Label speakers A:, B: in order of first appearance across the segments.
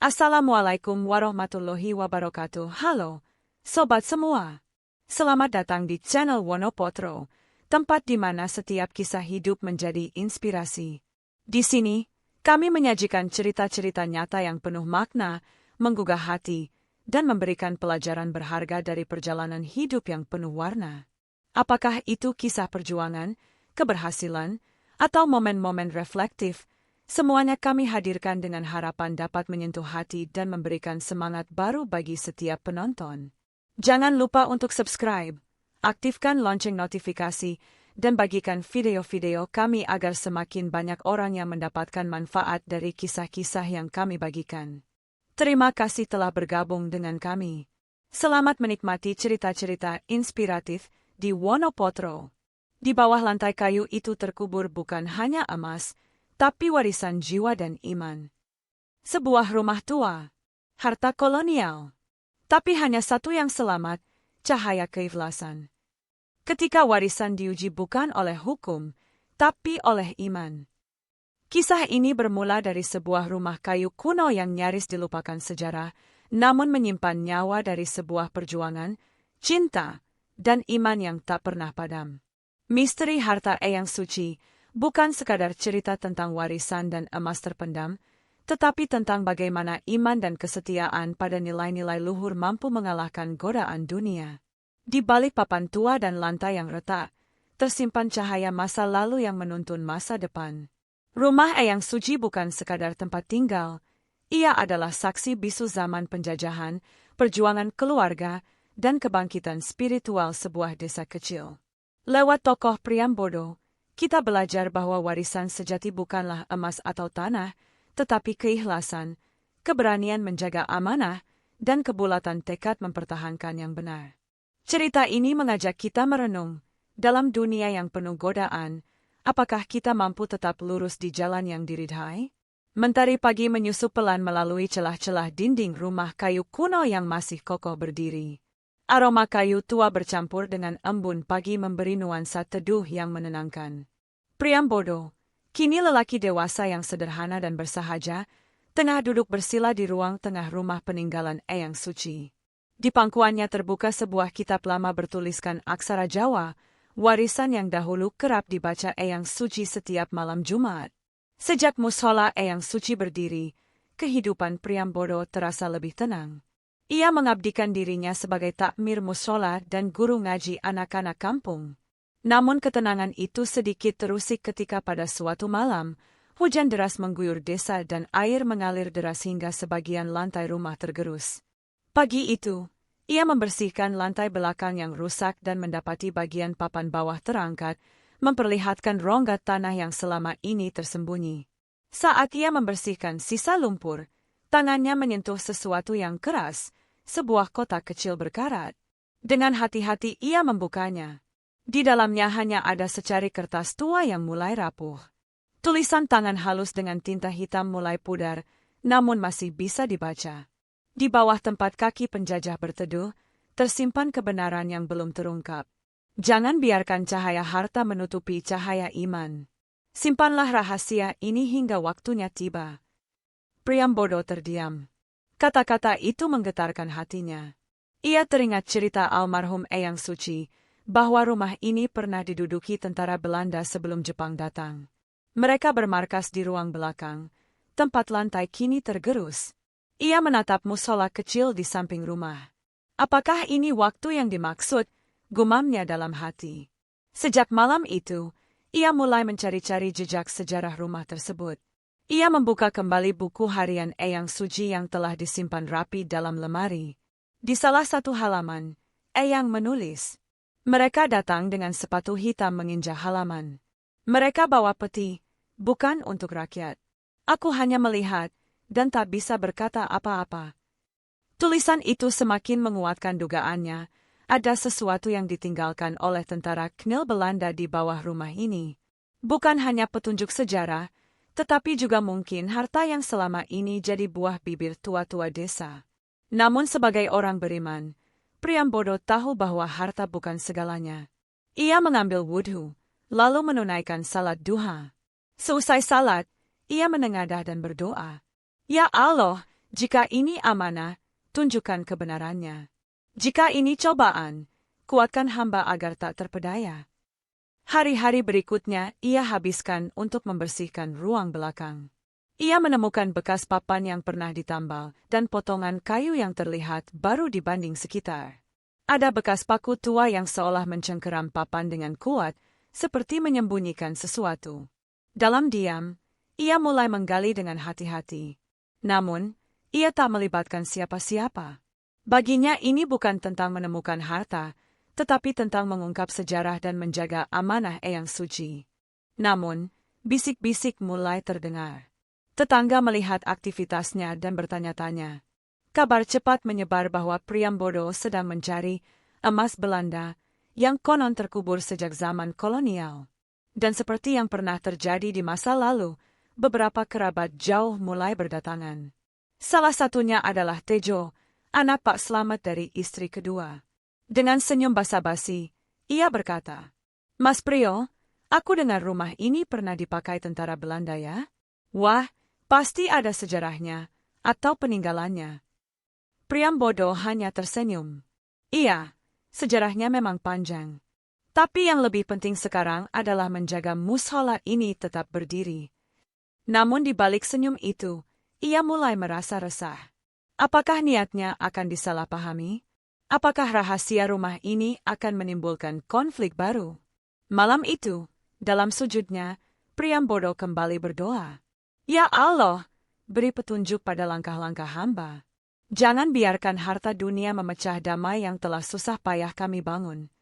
A: Assalamualaikum warahmatullahi wabarakatuh. Halo, sobat semua. Selamat datang di channel Wonopotro, tempat di mana setiap kisah hidup menjadi inspirasi. Di sini, kami menyajikan cerita-cerita nyata yang penuh makna, menggugah hati, dan memberikan pelajaran berharga dari perjalanan hidup yang penuh warna. Apakah itu kisah perjuangan, keberhasilan, atau momen-momen reflektif? Semuanya kami hadirkan dengan harapan dapat menyentuh hati dan memberikan semangat baru bagi setiap penonton. Jangan lupa untuk subscribe, aktifkan lonceng notifikasi, dan bagikan video-video kami agar semakin banyak orang yang mendapatkan manfaat dari kisah-kisah yang kami bagikan. Terima kasih telah bergabung dengan kami. Selamat menikmati cerita-cerita inspiratif di Wonopotro. Di bawah lantai kayu itu terkubur bukan hanya emas, tapi warisan jiwa dan iman. Sebuah rumah tua, harta kolonial, tapi hanya satu yang selamat, cahaya keikhlasan. Ketika warisan diuji bukan oleh hukum, tapi oleh iman. Kisah ini bermula dari sebuah rumah kayu kuno yang nyaris dilupakan sejarah, namun menyimpan nyawa dari sebuah perjuangan, cinta, dan iman yang tak pernah padam. Misteri harta Eyang Suci bukan sekadar cerita tentang warisan dan emas terpendam, tetapi tentang bagaimana iman dan kesetiaan pada nilai-nilai luhur mampu mengalahkan godaan dunia. Di balik papan tua dan lantai yang retak, tersimpan cahaya masa lalu yang menuntun masa depan. Rumah Eyang Suci bukan sekadar tempat tinggal, ia adalah saksi bisu zaman penjajahan, perjuangan keluarga, dan kebangkitan spiritual sebuah desa kecil. Lewat tokoh Priambodo, kita belajar bahwa warisan sejati bukanlah emas atau tanah, tetapi keikhlasan, keberanian menjaga amanah, dan kebulatan tekad mempertahankan yang benar. Cerita ini mengajak kita merenung, dalam dunia yang penuh godaan, apakah kita mampu tetap lurus di jalan yang diridhai? Mentari pagi menyusup pelan melalui celah-celah dinding rumah kayu kuno yang masih kokoh berdiri. Aroma kayu tua bercampur dengan embun pagi memberi nuansa teduh yang menenangkan. Priambodo, kini lelaki dewasa yang sederhana dan bersahaja, tengah duduk bersila di ruang tengah rumah peninggalan Eyang Suci. Di pangkuannya terbuka sebuah kitab lama bertuliskan aksara Jawa, warisan yang dahulu kerap dibaca Eyang Suci setiap malam Jumat. Sejak musola Eyang Suci berdiri, kehidupan Priambodo terasa lebih tenang. Ia mengabdikan dirinya sebagai takmir musola dan guru ngaji anak-anak kampung. Namun ketenangan itu sedikit terusik ketika pada suatu malam, hujan deras mengguyur desa dan air mengalir deras hingga sebagian lantai rumah tergerus. Pagi itu, ia membersihkan lantai belakang yang rusak dan mendapati bagian papan bawah terangkat, memperlihatkan rongga tanah yang selama ini tersembunyi. Saat ia membersihkan sisa lumpur, tangannya menyentuh sesuatu yang keras, sebuah kotak kecil berkarat. Dengan hati-hati ia membukanya. Di dalamnya hanya ada secari kertas tua yang mulai rapuh. Tulisan tangan halus dengan tinta hitam mulai pudar, namun masih bisa dibaca. Di bawah tempat kaki penjajah berteduh, tersimpan kebenaran yang belum terungkap. Jangan biarkan cahaya harta menutupi cahaya iman. Simpanlah rahasia ini hingga waktunya tiba. Priambodo terdiam. Kata-kata itu menggetarkan hatinya. Ia teringat cerita almarhum Eyang Suci, bahwa rumah ini pernah diduduki tentara Belanda sebelum Jepang datang. Mereka bermarkas di ruang belakang, tempat lantai kini tergerus. Ia menatap musola kecil di samping rumah. Apakah ini waktu yang dimaksud? Gumamnya dalam hati. Sejak malam itu, ia mulai mencari-cari jejak sejarah rumah tersebut. Ia membuka kembali buku harian Eyang Suci yang telah disimpan rapi dalam lemari. Di salah satu halaman, Eyang menulis, "Mereka datang dengan sepatu hitam menginjak halaman. Mereka bawa peti, bukan untuk rakyat. Aku hanya melihat, dan tak bisa berkata apa-apa." Tulisan itu semakin menguatkan dugaannya, ada sesuatu yang ditinggalkan oleh tentara Knil Belanda di bawah rumah ini. Bukan hanya petunjuk sejarah, tetapi juga mungkin harta yang selama ini jadi buah bibir tua-tua desa. Namun sebagai orang beriman, Priambodo tahu bahwa harta bukan segalanya. Ia mengambil wudhu, lalu menunaikan salat duha. Seusai salat, ia menengadah dan berdoa, "Ya Allah, Jika ini amanah, tunjukkan kebenarannya. Jika ini cobaan, kuatkan hamba agar tak terpedaya. Hari-hari berikutnya ia habiskan untuk membersihkan ruang belakang. Ia menemukan bekas papan yang pernah ditambal dan potongan kayu yang terlihat baru dibanding sekitar. Ada bekas paku tua yang seolah mencengkeram papan dengan kuat, seperti menyembunyikan sesuatu. Dalam diam, ia mulai menggali dengan hati-hati. Namun, ia tak melibatkan siapa-siapa. Baginya ini bukan tentang menemukan harta, tetapi tentang mengungkap sejarah dan menjaga amanah Eyang Suci. Namun, bisik-bisik mulai terdengar. Tetangga melihat aktivitasnya dan bertanya-tanya. Kabar cepat menyebar bahwa Priambodo sedang mencari emas Belanda yang konon terkubur sejak zaman kolonial. Dan seperti yang pernah terjadi di masa lalu, beberapa kerabat jauh mulai berdatangan. Salah satunya adalah Tejo, anak Pak Slamet dari istri kedua. Dengan senyum basa-basi, ia berkata, "Mas Prio, aku dengar rumah ini pernah dipakai tentara Belanda ya? Wah, pasti ada sejarahnya, atau peninggalannya." Priambodo hanya tersenyum. Iya, sejarahnya memang panjang. Tapi yang lebih penting sekarang adalah menjaga mushola ini tetap berdiri. Namun di balik senyum itu, ia mulai merasa resah. Apakah niatnya akan disalahpahami? Apakah rahasia rumah ini akan menimbulkan konflik baru? Malam itu, dalam sujudnya, Priambodo kembali berdoa. "Ya Allah, beri petunjuk pada langkah-langkah hamba. Jangan biarkan harta dunia memecah damai yang telah susah payah kami bangun."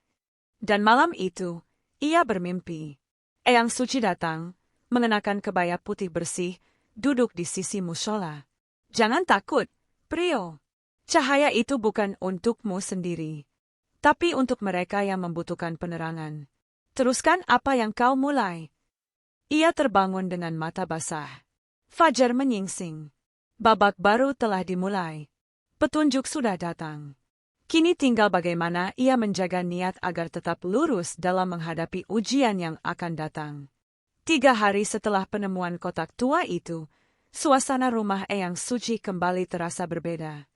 A: Dan malam itu, ia bermimpi. Eyang Suci datang, mengenakan kebaya putih bersih, duduk di sisi mushola. "Jangan takut, Prio. Cahaya itu bukan untukmu sendiri, tapi untuk mereka yang membutuhkan penerangan. Teruskan apa yang kau mulai." Ia terbangun dengan mata basah. Fajar menyingsing. Babak baru telah dimulai. Petunjuk sudah datang. Kini tinggal bagaimana ia menjaga niat agar tetap lurus dalam menghadapi ujian yang akan datang. 3 hari setelah penemuan kotak tua itu, suasana rumah Eyang Suci kembali terasa berbeda.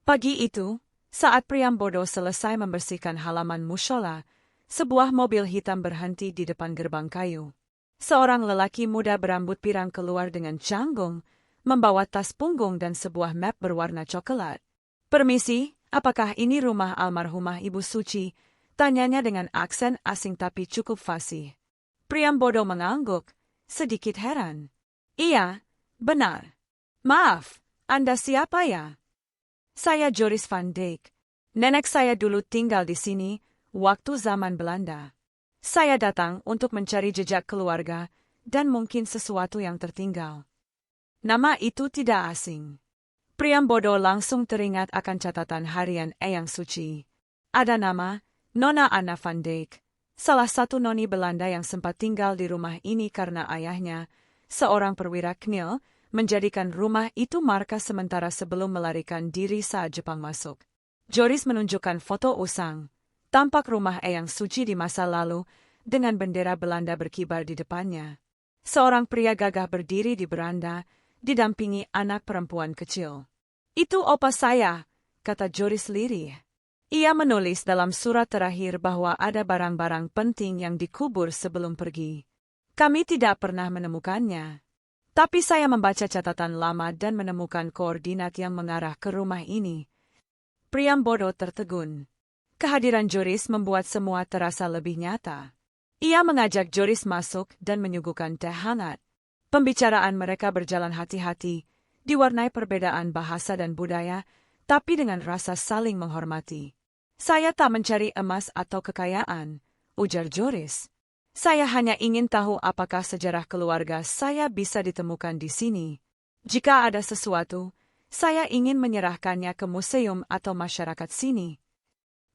A: Pagi itu, saat Priambodo selesai membersihkan halaman mushola, sebuah mobil hitam berhenti di depan gerbang kayu. Seorang lelaki muda berambut pirang keluar dengan canggung, membawa tas punggung dan sebuah map berwarna coklat. "Permisi, apakah ini rumah almarhumah Ibu Suci?" tanyanya dengan aksen asing tapi cukup fasih. Priambodo mengangguk, sedikit heran. "Iya, benar. Maaf, Anda siapa ya?" "Saya Joris van Dijk. Nenek saya dulu tinggal di sini, waktu zaman Belanda. Saya datang untuk mencari jejak keluarga dan mungkin sesuatu yang tertinggal." Nama itu tidak asing. Priambodo langsung teringat akan catatan harian Eyang Suci. Ada nama Nona Anna van Dijk, salah satu noni Belanda yang sempat tinggal di rumah ini karena ayahnya, seorang perwira KNIL, menjadikan rumah itu markas sementara sebelum melarikan diri saat Jepang masuk. Joris menunjukkan foto usang. Tampak rumah Eyang Suci di masa lalu dengan bendera Belanda berkibar di depannya. Seorang pria gagah berdiri di beranda, didampingi anak perempuan kecil. "Itu opa saya," kata Joris lirih. Ia menulis dalam surat terakhir bahwa ada barang-barang penting yang dikubur sebelum pergi. "Kami tidak pernah menemukannya. Tapi saya membaca catatan lama dan menemukan koordinat yang mengarah ke rumah ini." Priambodo tertegun. Kehadiran Joris membuat semua terasa lebih nyata. Ia mengajak Joris masuk dan menyuguhkan teh hangat. Pembicaraan mereka berjalan hati-hati, diwarnai perbedaan bahasa dan budaya, tapi dengan rasa saling menghormati. "Saya tak mencari emas atau kekayaan," ujar Joris. "Saya hanya ingin tahu apakah sejarah keluarga saya bisa ditemukan di sini. Jika ada sesuatu, saya ingin menyerahkannya ke museum atau masyarakat sini."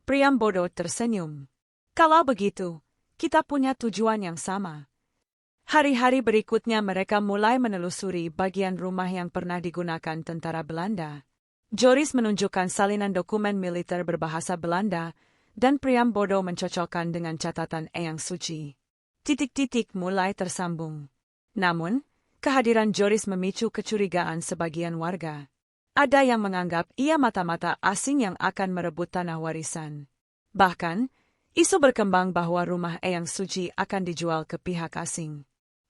A: Priambodo tersenyum. "Kalau begitu, kita punya tujuan yang sama." Hari-hari berikutnya mereka mulai menelusuri bagian rumah yang pernah digunakan tentara Belanda. Joris menunjukkan salinan dokumen militer berbahasa Belanda, dan Priambodo mencocokkan dengan catatan Eyang Suci. Titik-titik mulai tersambung. Namun, kehadiran Joris memicu kecurigaan sebagian warga. Ada yang menganggap ia mata-mata asing yang akan merebut tanah warisan. Bahkan, isu berkembang bahwa rumah Eyang Suci akan dijual ke pihak asing.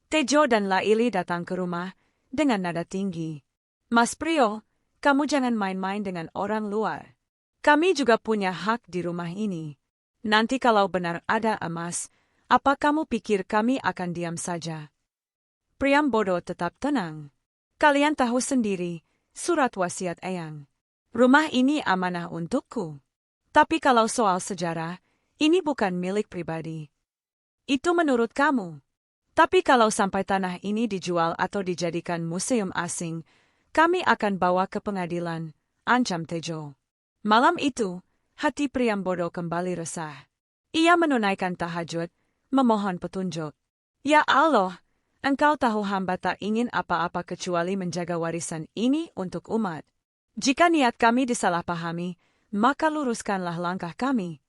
A: Tejo dan Laili datang ke rumah dengan nada tinggi. Mas Prio, kamu jangan main-main dengan orang luar. Kami juga punya hak di rumah ini. Nanti kalau benar ada emas, apa kamu pikir kami akan diam saja? Priambodo tetap tenang. Kalian tahu sendiri, surat wasiat Eyang. Rumah ini amanah untukku. Tapi kalau soal sejarah, ini bukan milik pribadi. Itu menurut kamu. Tapi kalau sampai tanah ini dijual atau dijadikan museum asing, kami akan bawa ke pengadilan, ancam Tejo. Malam itu, hati Priambodo kembali resah. Ia menunaikan tahajud, memohon petunjuk. Ya Allah, Engkau tahu hamba tak ingin apa-apa kecuali menjaga warisan ini untuk umat. Jika niat kami disalahpahami, maka luruskanlah langkah kami.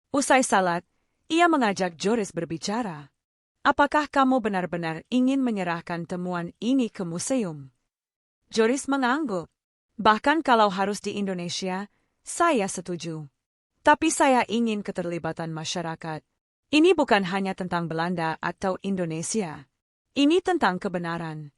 A: Usai salat, ia mengajak Joris berbicara. Apakah kamu benar-benar ingin menyerahkan temuan ini ke museum? Joris mengangguk. Bahkan kalau harus di Indonesia, saya setuju. Tapi saya ingin keterlibatan masyarakat. Ini bukan hanya tentang Belanda atau Indonesia. Ini tentang kebenaran.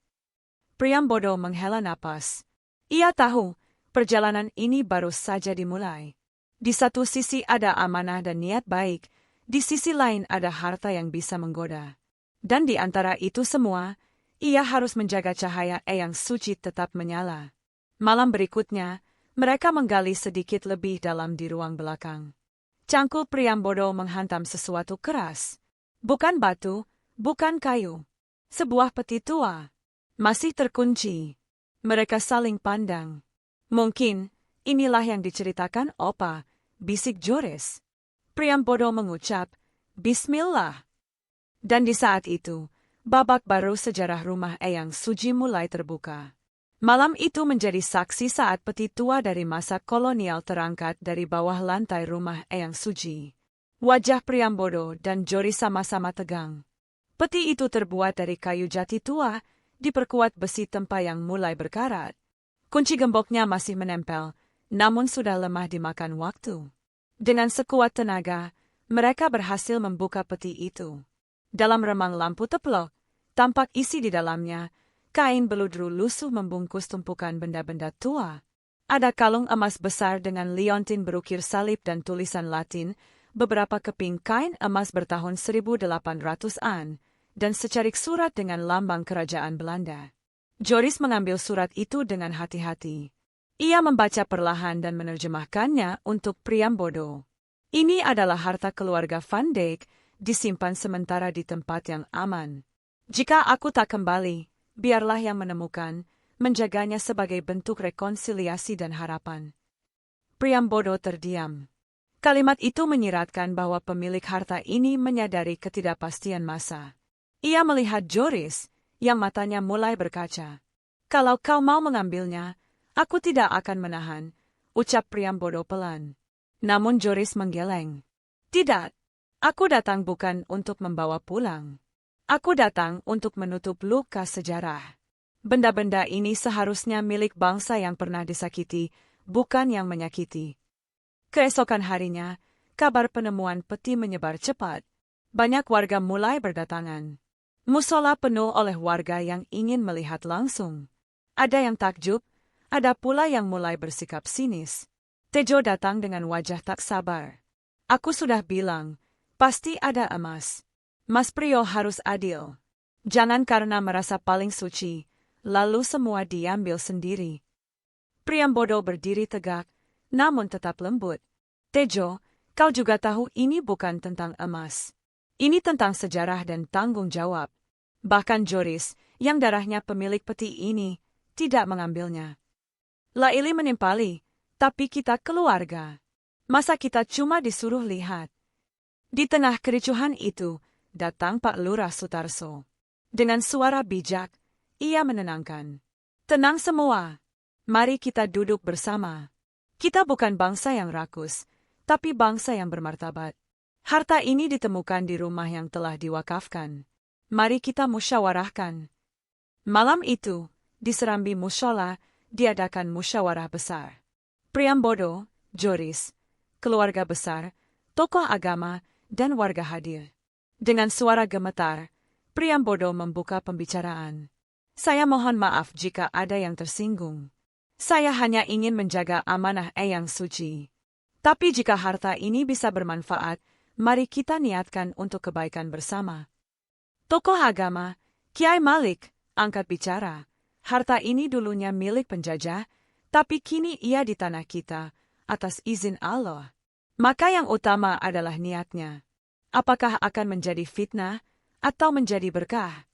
A: Priambodo menghela napas. Ia tahu, perjalanan ini baru saja dimulai. Di satu sisi ada amanah dan niat baik, di sisi lain ada harta yang bisa menggoda. Dan di antara itu semua, ia harus menjaga cahaya Eyang Suci tetap menyala. Malam berikutnya, mereka menggali sedikit lebih dalam di ruang belakang. Cangkul Priambodo menghantam sesuatu keras. Bukan batu, bukan kayu. Sebuah peti tua. Masih terkunci. Mereka saling pandang. Mungkin, inilah yang diceritakan Opa, bisik Joris. Priambodo mengucap, Bismillah. Dan di saat itu, babak baru sejarah rumah Eyang Suci mulai terbuka. Malam itu menjadi saksi saat peti tua dari masa kolonial terangkat dari bawah lantai rumah Eyang Suci. Wajah Priambodo dan Joris sama-sama tegang. Peti itu terbuat dari kayu jati tua, diperkuat besi tempa yang mulai berkarat. Kunci gemboknya masih menempel, namun sudah lemah dimakan waktu. Dengan sekuat tenaga, mereka berhasil membuka peti itu. Dalam remang lampu teplok, tampak isi di dalamnya, kain beludru lusuh membungkus tumpukan benda-benda tua. Ada kalung emas besar dengan liontin berukir salib dan tulisan Latin, beberapa keping kain emas bertahun 1800-an, dan secarik surat dengan lambang kerajaan Belanda. Joris mengambil surat itu dengan hati-hati. Ia membaca perlahan dan menerjemahkannya untuk Priambodo. Ini adalah harta keluarga Van Dijk, disimpan sementara di tempat yang aman. Jika aku tak kembali, biarlah yang menemukan, menjaganya sebagai bentuk rekonsiliasi dan harapan. Priambodo terdiam. Kalimat itu menyiratkan bahwa pemilik harta ini menyadari ketidakpastian masa. Ia melihat Joris, yang matanya mulai berkaca. Kalau kau mau mengambilnya, aku tidak akan menahan, ucap Priambodo pelan. Namun Joris menggeleng. Tidak, aku datang bukan untuk membawa pulang. Aku datang untuk menutup luka sejarah. Benda-benda ini seharusnya milik bangsa yang pernah disakiti, bukan yang menyakiti. Keesokan harinya, kabar penemuan peti menyebar cepat. Banyak warga mulai berdatangan. Musola penuh oleh warga yang ingin melihat langsung. Ada yang takjub, ada pula yang mulai bersikap sinis. Tejo datang dengan wajah tak sabar. Aku sudah bilang, pasti ada emas. Mas Prio harus adil. Jangan karena merasa paling suci, lalu semua diambil sendiri. Priambodo berdiri tegak, namun tetap lembut. Tejo, kau juga tahu ini bukan tentang emas. Ini tentang sejarah dan tanggung jawab. Bahkan Joris, yang darahnya pemilik peti ini, tidak mengambilnya. Laili menimpali, tapi kita keluarga. Masa kita cuma disuruh lihat? Di tengah kericuhan itu, datang Pak Lurah Sutarso. Dengan suara bijak, ia menenangkan. Tenang semua. Mari kita duduk bersama. Kita bukan bangsa yang rakus, tapi bangsa yang bermartabat. Harta ini ditemukan di rumah yang telah diwakafkan. Mari kita musyawarahkan. Malam itu, di serambi musyola, diadakan musyawarah besar. Priambodo, Joris, keluarga besar, tokoh agama, dan warga hadir. Dengan suara gemetar, Priambodo membuka pembicaraan. Saya mohon maaf jika ada yang tersinggung. Saya hanya ingin menjaga amanah Eyang Suci. Tapi jika harta ini bisa bermanfaat, mari kita niatkan untuk kebaikan bersama. Tokoh agama, Kiai Malik, angkat bicara. Harta ini dulunya milik penjajah, tapi kini ia di tanah kita, atas izin Allah. Maka yang utama adalah niatnya. Apakah akan menjadi fitnah, atau menjadi berkah?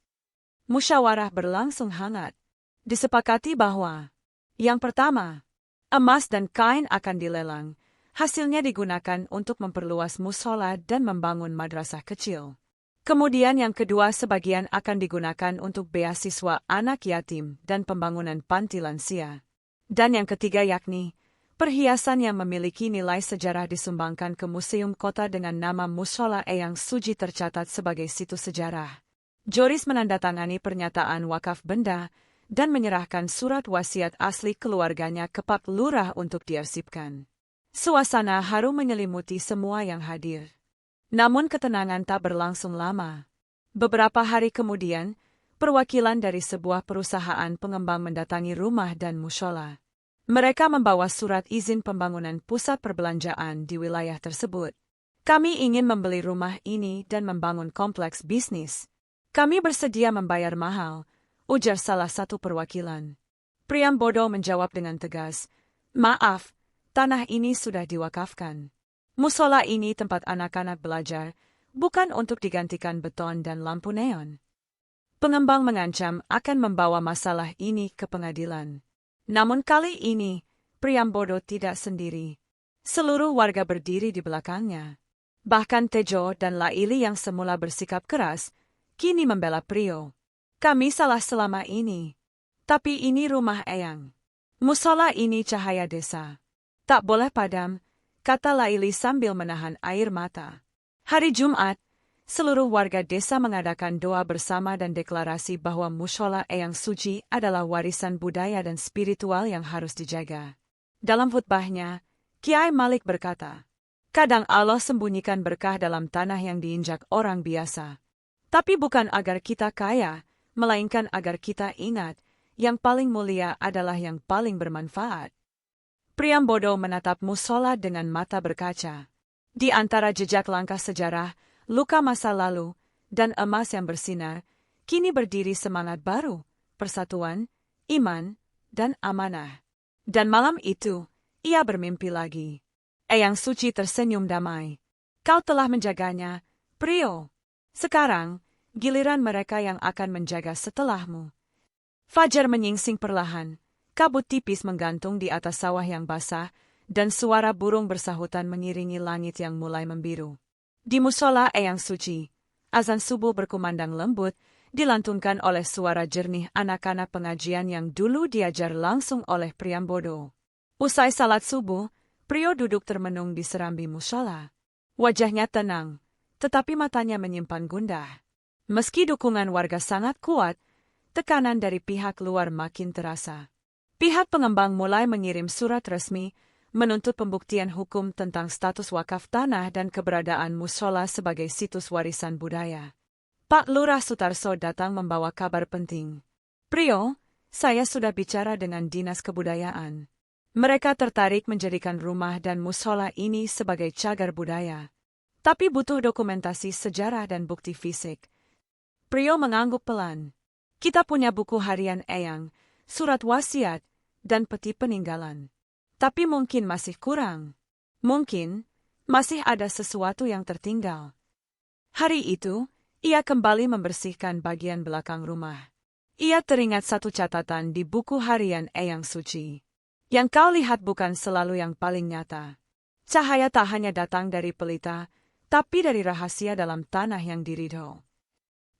A: Musyawarah berlangsung hangat. Disepakati bahwa yang pertama, emas dan kain akan dilelang. Hasilnya digunakan untuk memperluas mushola dan membangun madrasah kecil. Kemudian yang kedua sebagian akan digunakan untuk beasiswa anak yatim dan pembangunan panti lansia. Dan yang ketiga yakni, perhiasan yang memiliki nilai sejarah disumbangkan ke museum kota dengan nama Mushola Eyang Suci tercatat sebagai situs sejarah. Joris menandatangani pernyataan wakaf benda dan menyerahkan surat wasiat asli keluarganya ke Pak Lurah untuk diarsipkan. Suasana harum menyelimuti semua yang hadir. Namun ketenangan tak berlangsung lama. Beberapa hari kemudian, perwakilan dari sebuah perusahaan pengembang mendatangi rumah dan mushola. Mereka membawa surat izin pembangunan pusat perbelanjaan di wilayah tersebut. Kami ingin membeli rumah ini dan membangun kompleks bisnis. Kami bersedia membayar mahal, ujar salah satu perwakilan. Priambodo menjawab dengan tegas, maaf, tanah ini sudah diwakafkan. Musola ini tempat anak-anak belajar, bukan untuk digantikan beton dan lampu neon. Pengembang mengancam akan membawa masalah ini ke pengadilan. Namun kali ini, Priambodo tidak sendiri. Seluruh warga berdiri di belakangnya. Bahkan Tejo dan Laili yang semula bersikap keras, kini membela Prio. Kami salah selama ini. Tapi ini rumah Eyang. Musola ini cahaya desa. Tak boleh padam, kata Laili sambil menahan air mata. Hari Jumat, seluruh warga desa mengadakan doa bersama dan deklarasi bahwa Mushola Eyang Suci adalah warisan budaya dan spiritual yang harus dijaga. Dalam khutbahnya, Kiai Malik berkata, kadang Allah sembunyikan berkah dalam tanah yang diinjak orang biasa. Tapi bukan agar kita kaya, melainkan agar kita ingat, yang paling mulia adalah yang paling bermanfaat. Priambodo menatap musola dengan mata berkaca. Di antara jejak langkah sejarah, luka masa lalu, dan emas yang bersinar, kini berdiri semangat baru, persatuan, iman, dan amanah. Dan malam itu, ia bermimpi lagi. Eyang Suci tersenyum damai. Kau telah menjaganya, Prio. Sekarang, giliran mereka yang akan menjaga setelahmu. Fajar menyingsing perlahan. Kabut tipis menggantung di atas sawah yang basah, dan suara burung bersahutan mengiringi langit yang mulai membiru. Di musola Eyang Suci, azan subuh berkumandang lembut, dilantunkan oleh suara jernih anak-anak pengajian yang dulu diajar langsung oleh Priambodo. Usai salat subuh, Prio duduk termenung di serambi musola. Wajahnya tenang, tetapi matanya menyimpan gundah. Meski dukungan warga sangat kuat, tekanan dari pihak luar makin terasa. Pihak pengembang mulai mengirim surat resmi, menuntut pembuktian hukum tentang status wakaf tanah dan keberadaan musola sebagai situs warisan budaya. Pak Lurah Sutarso datang membawa kabar penting. Prio, saya sudah bicara dengan Dinas Kebudayaan. Mereka tertarik menjadikan rumah dan musola ini sebagai cagar budaya. Tapi butuh dokumentasi sejarah dan bukti fisik. Prio mengangguk pelan. Kita punya buku harian Eyang, surat wasiat, dan peti peninggalan. Tapi mungkin masih kurang. Mungkin, masih ada sesuatu yang tertinggal. Hari itu, ia kembali membersihkan bagian belakang rumah. Ia teringat satu catatan di buku harian Eyang Suci. Yang kau lihat bukan selalu yang paling nyata. Cahaya tak hanya datang dari pelita, tapi dari rahasia dalam tanah yang diridho.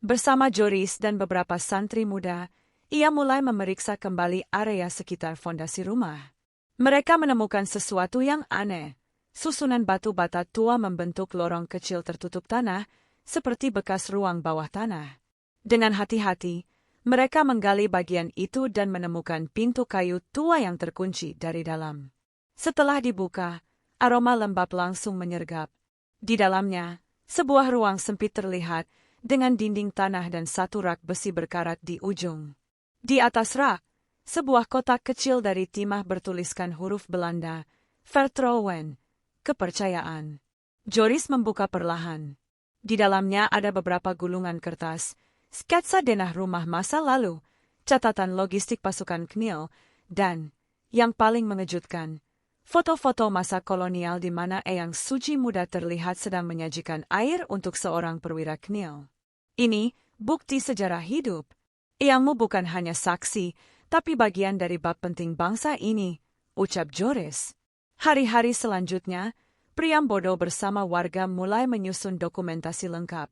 A: Bersama Joris dan beberapa santri muda, ia mulai memeriksa kembali area sekitar fondasi rumah. Mereka menemukan sesuatu yang aneh. Susunan batu bata tua membentuk lorong kecil tertutup tanah, seperti bekas ruang bawah tanah. Dengan hati-hati, Mereka menggali bagian itu dan menemukan pintu kayu tua yang terkunci dari dalam. Setelah dibuka, aroma lembab langsung menyergap. Di dalamnya, sebuah ruang sempit terlihat, dengan dinding tanah dan satu rak besi berkarat di ujung. Di atas rak, sebuah kotak kecil dari timah bertuliskan huruf Belanda, Vertrouwen, kepercayaan. Joris membuka perlahan. Di dalamnya ada beberapa gulungan kertas, sketsa denah rumah masa lalu, catatan logistik pasukan KNIL, dan, yang paling mengejutkan, foto-foto masa kolonial di mana Eyang Suci muda terlihat sedang menyajikan air untuk seorang perwira KNIL. Ini, bukti sejarah hidup. Eyangmu bukan hanya saksi, tapi bagian dari bab penting bangsa ini, ucap Joris. Hari-hari selanjutnya, Priambodo bersama warga mulai menyusun dokumentasi lengkap.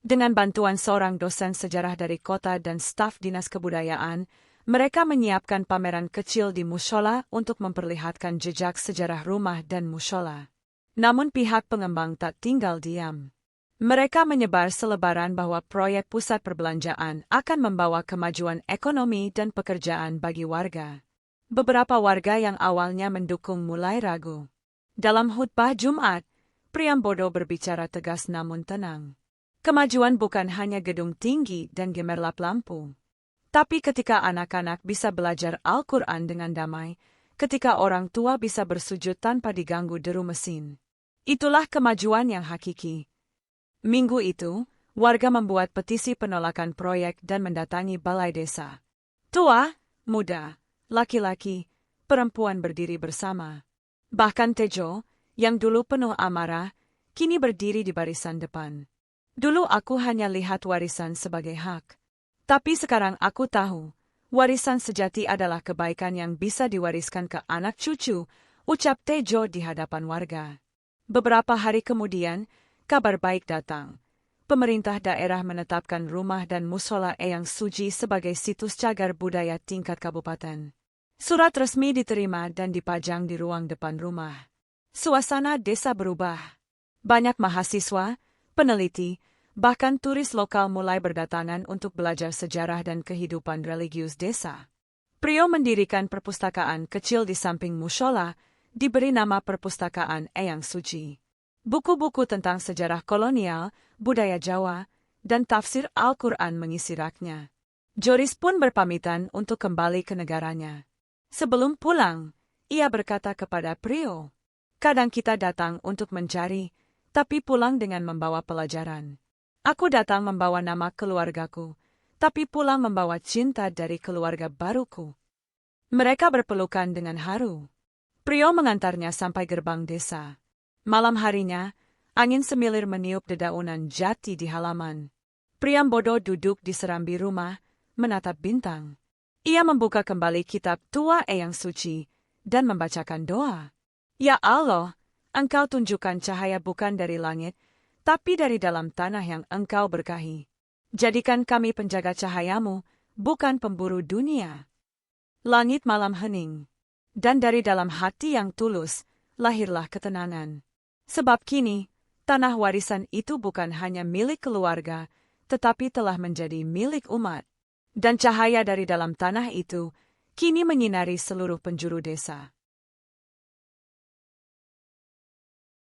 A: Dengan bantuan seorang dosen sejarah dari kota dan staf dinas kebudayaan, mereka menyiapkan pameran kecil di mushola untuk memperlihatkan jejak sejarah rumah dan mushola. Namun pihak pengembang tak tinggal diam. Mereka menyebar selebaran bahwa proyek pusat perbelanjaan akan membawa kemajuan ekonomi dan pekerjaan bagi warga. Beberapa warga yang awalnya mendukung mulai ragu. Dalam khutbah Jumat, Priambodo berbicara tegas namun tenang. Kemajuan bukan hanya gedung tinggi dan gemerlap lampu. Tapi ketika anak-anak bisa belajar Al-Quran dengan damai, ketika orang tua bisa bersujud tanpa diganggu deru mesin. Itulah kemajuan yang hakiki. Minggu itu, warga membuat petisi penolakan proyek dan mendatangi balai desa. Tua, muda, laki-laki, perempuan berdiri bersama. Bahkan Tejo, yang dulu penuh amarah, kini berdiri di barisan depan. Dulu aku hanya lihat warisan sebagai hak. Tapi sekarang aku tahu, warisan sejati adalah kebaikan yang bisa diwariskan ke anak cucu, ucap Tejo di hadapan warga. Beberapa hari kemudian, kabar baik datang. Pemerintah daerah menetapkan rumah dan mushola Eyang Suci sebagai situs cagar budaya tingkat kabupaten. Surat resmi diterima dan dipajang di ruang depan rumah. Suasana desa berubah. Banyak mahasiswa, peneliti, bahkan turis lokal mulai berdatangan untuk belajar sejarah dan kehidupan religius desa. Prio mendirikan perpustakaan kecil di samping mushola, diberi nama Perpustakaan Eyang Suci. Buku-buku tentang sejarah kolonial, budaya Jawa, dan tafsir Al-Quran mengisi raknya. Joris pun berpamitan untuk kembali ke negaranya. Sebelum pulang, ia berkata kepada Prio, "Kadang kita datang untuk mencari, tapi pulang dengan membawa pelajaran. Aku datang membawa nama keluargaku, tapi pulang membawa cinta dari keluarga baruku." Mereka berpelukan dengan haru. Prio mengantarnya sampai gerbang desa. Malam harinya, angin semilir meniup dedaunan jati di halaman. Priambodo duduk di serambi rumah, menatap bintang. Ia membuka kembali kitab tua Eyang Suci, dan membacakan doa. Ya Allah, Engkau tunjukkan cahaya bukan dari langit, tapi dari dalam tanah yang Engkau berkahi. Jadikan kami penjaga cahayamu, bukan pemburu dunia. Langit malam hening, dan dari dalam hati yang tulus, lahirlah ketenangan. Sebab kini, tanah warisan itu bukan hanya milik keluarga, tetapi telah menjadi milik umat. Dan cahaya dari dalam tanah itu, kini menyinari seluruh penjuru desa.